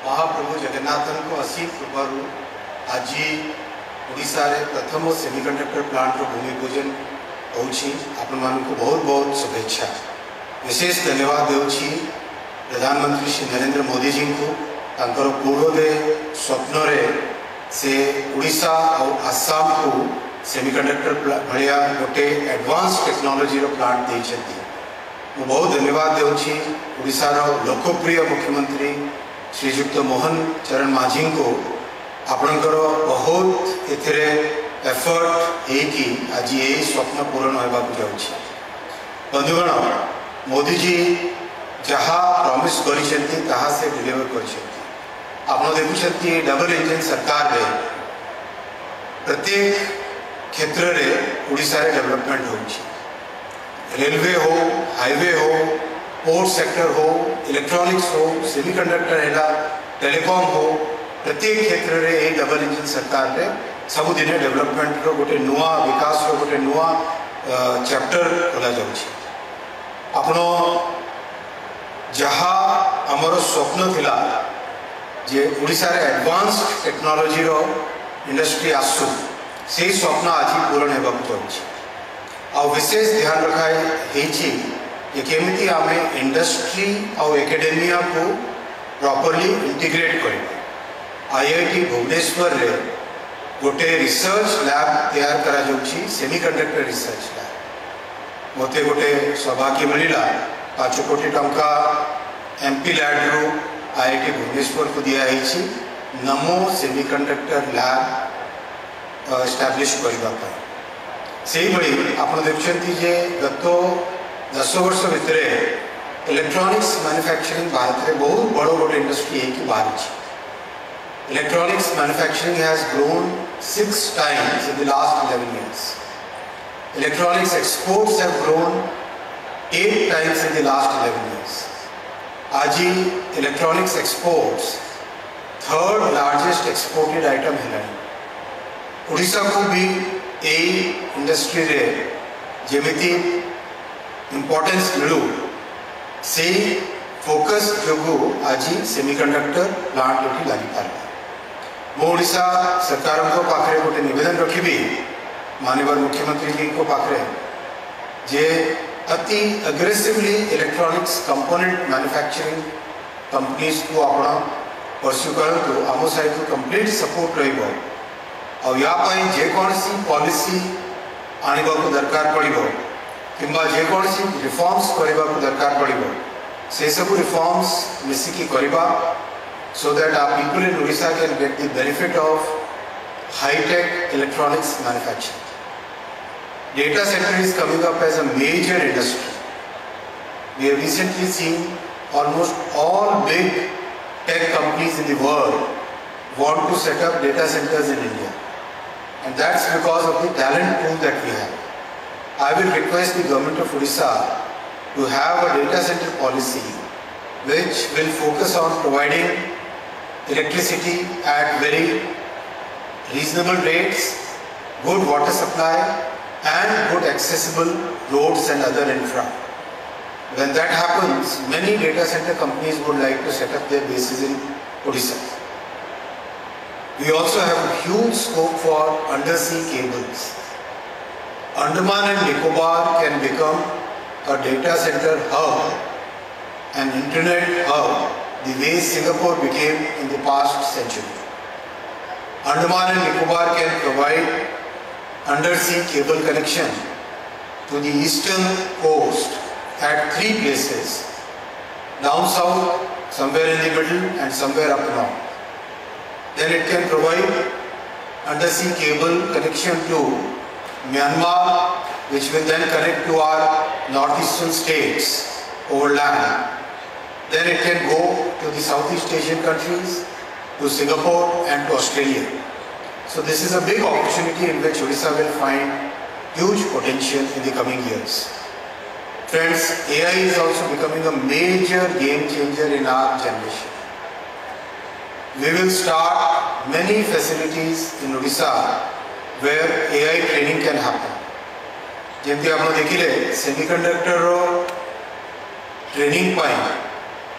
महाप्रभु जगन्नाथन को असीम कृपार आज ओडिशा रे प्रथम सेमीकंडक्टर प्लांट रो भूमि पूजन होउछि। आपण मानक बहुत बहुत शुभेच्छा। विशेष धन्यवाद देउछि प्रधानमंत्री श्री नरेंद्र मोदी जी को तांकर पूर्वोदय स्वप्न रे से ओडिशा और आसाम को सेमीकंडक्टर भलिया गोटे एडवांस टेक्नोलॉजी रो प्लांट देइछथि। मु बहुत धन्यवाद देउछि ओडिशा रो लोकप्रिय मुख्यमंत्री श्रीयुक्त मोहन चरण माझी को आपणकर बहुत एथिरे एफर्ट है आज ये स्वप्न पूरण होगा जाऊँगी। बंधुगण, मोदी जी जहाँ प्रॉमिस करिसेंती ताहा से डिलीवर करिसेंती। आपण देखुछंती डबल इंजन सरकार रे प्रत्येक क्षेत्र रे ओडिशा रे डेवलपमेंट होउछि। रेलवे हो, हाईवे हो, पोर्ट सेक्टर हो, इलेक्ट्रॉनिक्स हो, सेमीकंडक्टर है, टेलीकॉम हो, प्रत्येक क्षेत्र रे ए डबल इंजन सरकार रे सबुदिने डेवलपमेंट रो गोटे नुआ विकास रो गोटे नुआ चैप्टर खोला जाउछि। आपनो जहाँ हमर स्वप्न थिला जे ओडिशा रे एडवांस टेक्नोलॉजी रो इंडस्ट्री आसु से स्वप्न आज पूरण हेबा जाउछि। आ विशेष ध्यान रखाई हेछि कि केमिति आमे इंडस्ट्री और एकेडेमिया को प्रॉपर्ली इंटीग्रेट करें। आईआईटी भुवनेश्वर रे गोटे रिसर्च लैब तैयार करा जाउछि, सेमीकंडक्टर रिसर्च लैब। मते गोटे सौभाग्य मिला 5 कोटी टंका एमपी लैब रो आईआईटी भुवनेश्वर को दिया है नमो सेमीकंडक्टर लैब एस्टाब्लिश करबा पय। सेही भली आपण देखछंती जे गत 10 वर्ष भितर इलेक्ट्रॉनिक्स मैन्युफैक्चरिंग भारत में बहुत बड़ो गोटे इंडस्ट्री है कि बाहर। Electronics manufacturing has grown 6 times in the last 11 years. Electronics exports have grown 8 times in the last 11 years. आज electronics exports 3rd largest exported item है। ओडिशा को भी यही इंडस्ट्री रे जेमिति इम्पोर्टेंस मिलू से फोकस जो आज सेमीकंडक्टर प्लांट ये लगी पार। ओडिशा सरकार को पाखरे गोटे निवेदन रखी माननीय मुख्यमंत्री जी को पाखरे जे अति aggressively electronics component manufacturing companies को आपण परस्यू करतु आम साइड को कंप्लीट सपोर्ट रहिबो। और या पई जेकोसी पॉलिसी आनिबा को दरकार पड़िबो किंबा जेकोसी रिफॉर्म्स करबा को दरकार पड़िबो से सब रिफॉर्म्स मिसिकी करबा so that our people in Odisha can get the benefit of high-tech electronics manufacturing. Data center is coming up as a major industry. We have recently seen almost all big tech companies in the world want to set up data centers in India, and that's because of the talent pool that we have. I will request the government of Odisha to have a data center policy which will focus on providing electricity at very reasonable rates, good water supply and good accessible roads and other infra. When that happens, many data center companies would like to set up their bases in Odisha. We also have a huge scope for undersea cables. Andaman and Nicobar can become a data center hub, an internet hub, the way Singapore became in the past century. Andaman and Nicobar can provide undersea cable connection to the eastern coast at 3 places, down south, somewhere in the middle and somewhere up north. Then it can provide undersea cable connection to Myanmar, which will then connect to our northeastern states over land. Then it can go to the Southeast Asian countries, to Singapore and to Australia. So this is a big opportunity in which Odisha will find huge potential in the coming years. Friends, AI is also becoming a major game changer in our generation. We will start many facilities in Odisha where AI training can happen. जैसे आप देखिले semiconductor training pi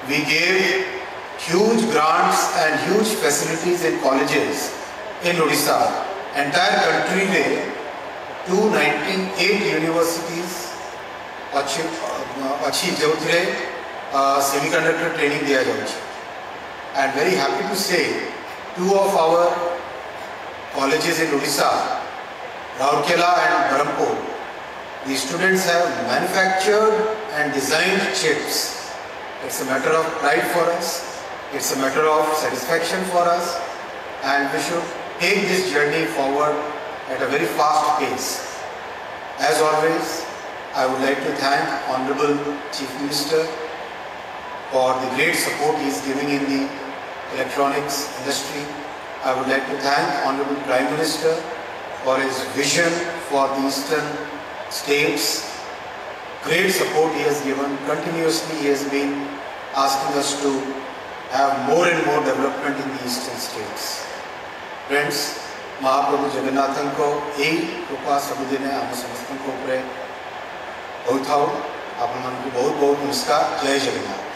we gave huge grants and huge facilities in colleges in Odisha. Entire country में 298 universities अच्छी जो थे semiconductor training दिया जाऊँ. And very happy to say 2 of our colleges in Odisha, Rourkela and Berhampur, the students have manufactured and designed chips. It's a matter of pride for us. It's a matter of satisfaction for us, and we should take this journey forward at a very fast pace. As always, I would like to thank Honorable Chief Minister for the great support he is giving in the electronics industry. I would like to thank Honorable Prime Minister for his vision for the eastern states. Great support he has given. Continuously he has been asking us to have more and more development in the eastern states. Friends, महाप्रभु जगन्नाथन को यही कृपा सबुदिने आम समस्त उपरे होता हो। आप बहुत बहुत नमस्कार। जय जगन्नाथ।